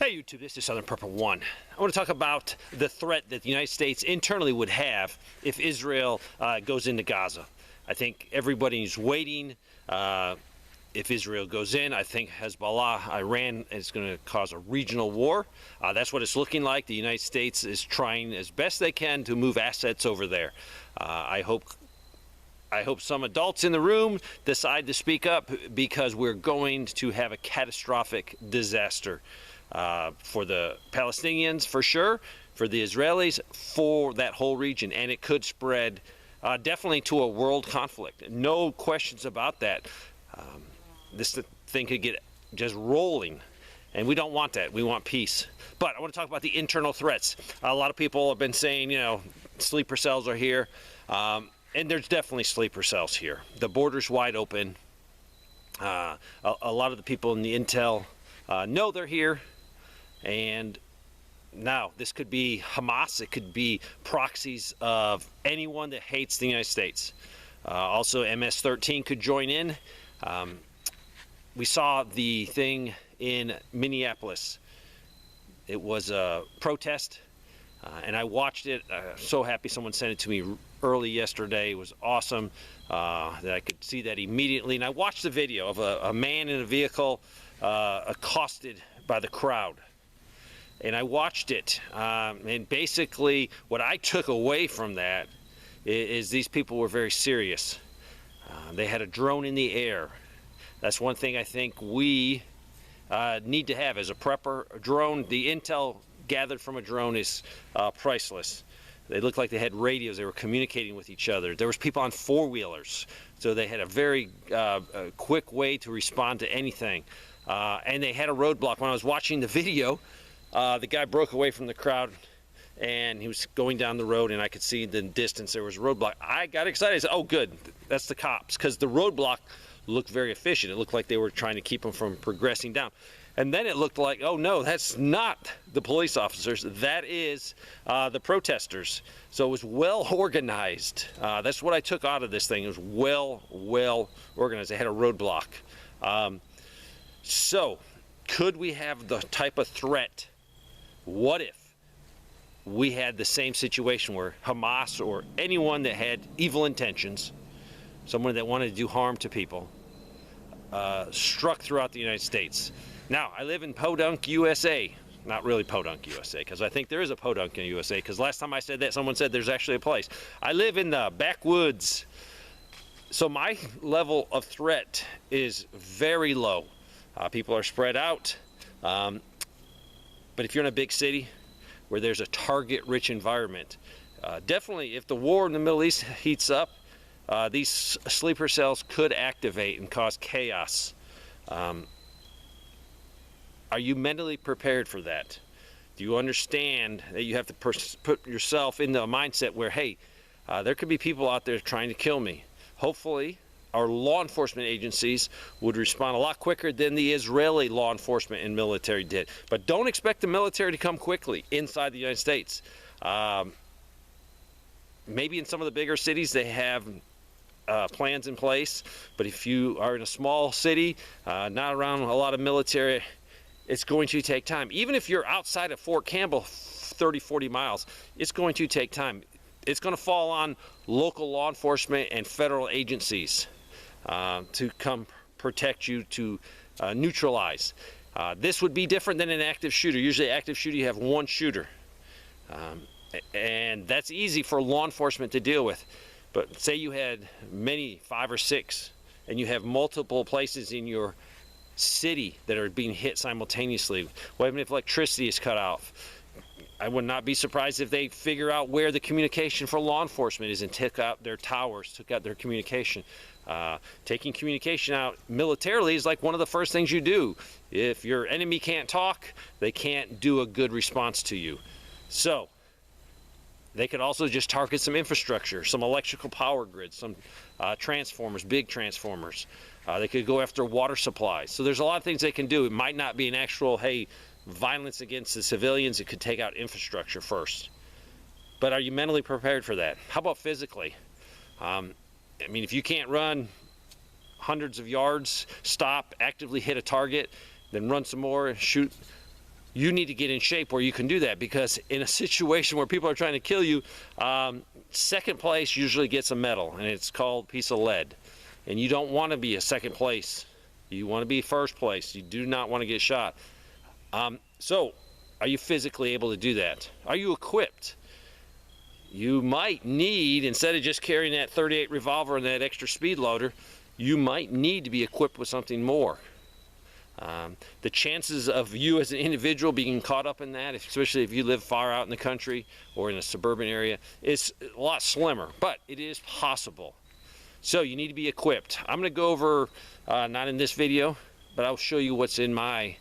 Hey YouTube, this is Southern Purple One. I want to talk about the threat that the United States internally would have if Israel goes into Gaza. I think everybody's waiting. If Israel goes in, I think Hezbollah, Iran is going to cause a regional war. That's what it's looking like. The United States is trying as best they can to move assets over there. I hope some adults in the room decide to speak up, because we're going to have a catastrophic disaster for the Palestinians, for sure, for the Israelis, for that whole region, and it could spread definitely to a world conflict. No questions about that. This thing could get just rolling, and we don't want that. We want peace. But I want to talk about the internal threats. A lot of people have been saying, you know, sleeper cells are here. And there's definitely sleeper cells here. The border's wide open. A lot of the people in the intel know they're here. And now this could be Hamas. It could be proxies of anyone that hates the United States. Also, MS-13 could join in. We saw the thing in Minneapolis. It was a protest. And I watched it. So happy someone sent it to me early yesterday. It was awesome that I could see that immediately. And I watched the video of a man in a vehicle accosted by the crowd. And I watched it. And basically what I took away from that is these people were very serious. They had a drone in the air. That's one thing I think we need to have as a prepper. A drone, the intel gathered from a drone is priceless. They looked like they had radios. They were communicating with each other. There was people on four-wheelers, so they had a very quick way to respond to anything. And they had a roadblock. When I was watching the video, the guy broke away from the crowd, and he was going down the road, and I could see in the distance there was a roadblock. I got excited. I said, oh, good, that's the cops, because the roadblock looked very efficient. It looked like they were trying to keep him from progressing down. And then it looked like, oh no, that's not the police officers, that is the protesters. So it was well organized. That's what I took out of this thing. It was well organized. They had a roadblock. So could we have the type of threat? What if we had the same situation where Hamas or anyone that had evil intentions, someone that wanted to do harm to people, struck throughout the United States? Now, I live in Podunk, USA. Not really Podunk, USA, because I think there is a Podunk in USA, because last time I said that, someone said there's actually a place. I live in the backwoods. So my level of threat is very low. People are spread out. But if you're in a big city where there's a target-rich environment, definitely if the war in the Middle East heats up, these sleeper cells could activate and cause chaos. Are you mentally prepared for that? Do you understand that you have to put yourself into a mindset where, hey, there could be people out there trying to kill me? Hopefully, our law enforcement agencies would respond a lot quicker than the Israeli law enforcement and military did. But don't expect the military to come quickly inside the United States. Maybe in some of the bigger cities they have plans in place, but if you are in a small city, not around a lot of military, it's going to take time. Even if you're outside of Fort Campbell 30, 40 miles, it's going to take time. It's going to fall on local law enforcement and federal agencies to come protect you, to neutralize. This would be different than an active shooter. Usually active shooter, you have one shooter. And that's easy for law enforcement to deal with. But say you had many, 5 or 6, and you have multiple places in your city that are being hit simultaneously. What even if electricity is cut off? I would not be surprised if they figure out where the communication for law enforcement is and took out their towers, took out their communication. Taking communication out militarily is like one of the first things you do. If your enemy can't talk, they can't do a good response to you. So they could also just target some infrastructure, some electrical power grids, some transformers, big transformers. They could go after water supplies. So there's a lot of things they can do. It might not be an actual, hey, violence against the civilians. It could take out infrastructure first. But are you mentally prepared for that? How about physically? I mean, if you can't run hundreds of yards, stop, actively hit a target, then run some more, shoot you need to get in shape where you can do that, because in a situation where people are trying to kill you, second place usually gets a medal, and it's called piece of lead. And you don't want to be a second place. You want to be first place. You do not want to get shot. So are you physically able to do that? Are you equipped? You might need, instead of just carrying that .38 revolver and that extra speed loader, you might need to be equipped with something more. The chances of you as an individual being caught up in that, especially if you live far out in the country or in a suburban area, is a lot slimmer, but it is possible. So you need to be equipped. I'm going to go over, not in this video, but I'll show you what's in my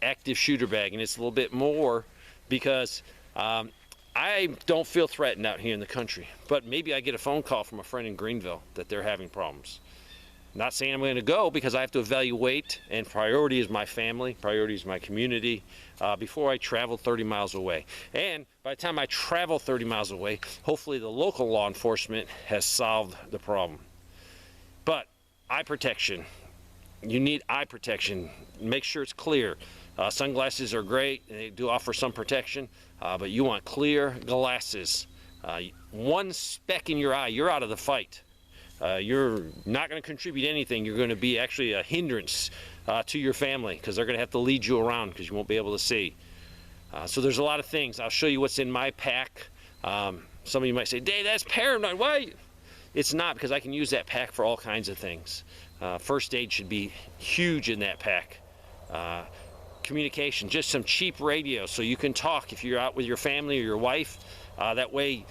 active shooter bag, and it's a little bit more because I don't feel threatened out here in the country, but maybe I get a phone call from a friend in Greenville that they're having problems. Not saying I'm going to go, because I have to evaluate, and priority is my family, priority is my community, before I travel 30 miles away. And by the time I travel 30 miles away, hopefully the local law enforcement has solved the problem. But eye protection, you need eye protection. Make sure it's clear. Sunglasses are great, and they do offer some protection, but you want clear glasses. One speck in your eye, you're out of the fight. You're not going to contribute anything. You're going to be actually a hindrance to your family, because they're going to have to lead you around because you won't be able to see. So there's a lot of things. I'll show you what's in my pack. Some of you might say, Dave, that's paranoid. Why? It's not, because I can use that pack for all kinds of things. First aid should be huge in that pack. Communication, just some cheap radio so you can talk if you're out with your family or your wife. That way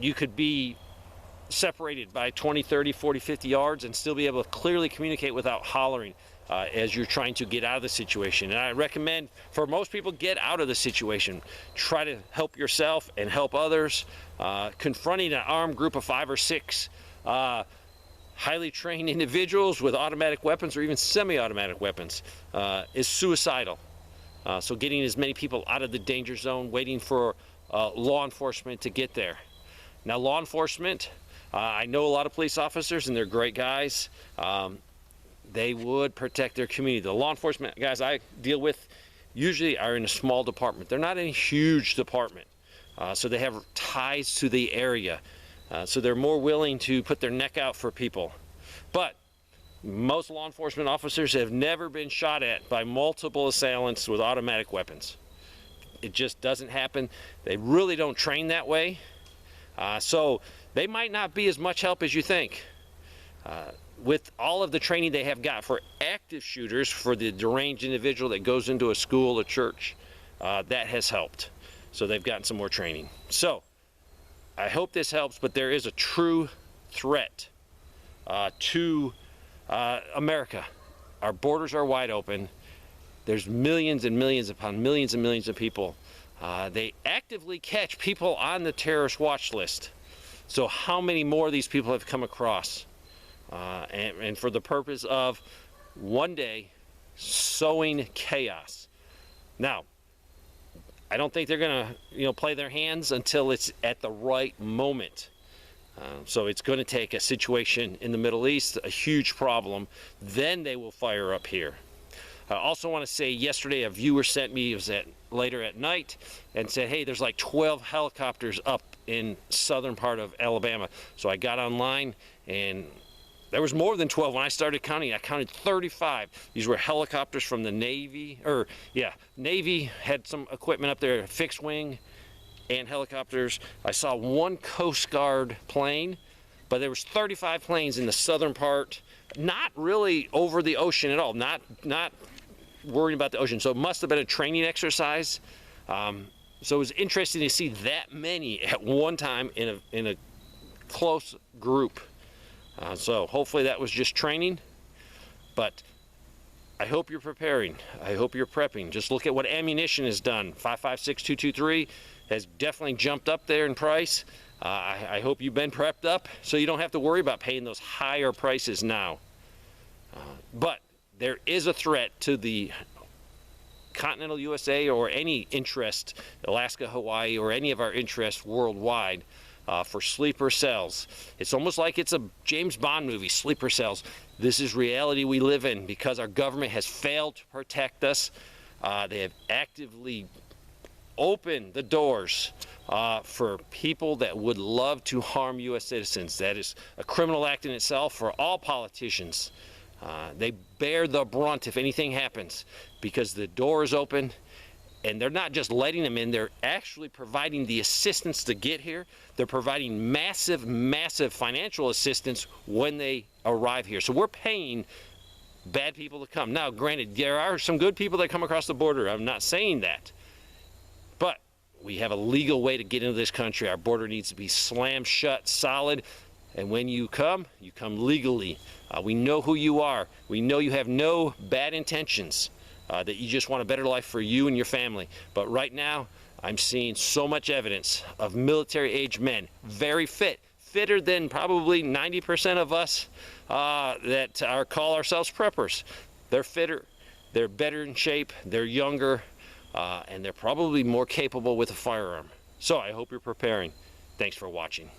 you could be separated by 20, 30, 40, 50 yards and still be able to clearly communicate without hollering as you're trying to get out of the situation. And I recommend, for most people, get out of the situation. Try to help yourself and help others. Confronting an armed group of 5 or 6 highly trained individuals with automatic weapons or even semi-automatic weapons is suicidal. So getting as many people out of the danger zone, waiting for law enforcement to get there. Now, law enforcement, I know a lot of police officers, and they're great guys. They would protect their community. The law enforcement guys I deal with usually are in a small department. They're not in a huge department, so they have ties to the area. So they're more willing to put their neck out for people. But most law enforcement officers have never been shot at by multiple assailants with automatic weapons. It just doesn't happen. They really don't train that way. So they might not be as much help as you think. With all of the training they have got for active shooters, for the deranged individual that goes into a school or church, that has helped. So they've gotten some more training. So I hope this helps, but there is a true threat to America. Our borders are wide open. There's millions and millions upon millions and millions of people. They actively catch people on the terrorist watch list. So how many more of these people have come across? And for the purpose of one day sowing chaos. Now, I don't think they're going to, play their hands until it's at the right moment. So it's going to take a situation in the Middle East, a huge problem, then they will fire up here. I also want to say, yesterday a viewer sent me, it was later at night, and said, hey, there's like 12 helicopters up in southern part of Alabama. So I got online, and there was more than 12. When I started counting, I counted 35. These were helicopters from the Navy, Navy had some equipment up there, fixed wing and helicopters. I saw one Coast Guard plane, but there was 35 planes in the southern part, not really over the ocean at all, not worrying about the ocean. So it must have been a training exercise. So it was interesting to see that many at one time in a close group. So hopefully that was just training, but I hope you're preparing. I hope you're prepping. Just look at what ammunition has done. 5.56 .223 has definitely jumped up there in price. I hope you've been prepped up so you don't have to worry about paying those higher prices now. But there is a threat to the continental USA or any interest, Alaska, Hawaii, or any of our interests worldwide, for sleeper cells. It's almost like it's a James Bond movie, sleeper cells. This is reality we live in because our government has failed to protect us. They have actively opened the doors for people that would love to harm U.S. citizens. That is a criminal act in itself for all politicians. They bear the brunt if anything happens because the door is open, and they're not just letting them in, they're actually providing the assistance to get here. They're providing massive, massive financial assistance when they arrive here. So we're paying bad people to come. Now, granted, there are some good people that come across the border. I'm not saying that. But we have a legal way to get into this country. Our border needs to be slammed shut, solid. And when you come legally. We know who you are. We know you have no bad intentions, that you just want a better life for you and your family. But right now, I'm seeing so much evidence of military-age men, very fit, fitter than probably 90% of us that call ourselves preppers. They're fitter, they're better in shape, they're younger, and they're probably more capable with a firearm. So I hope you're preparing. Thanks for watching.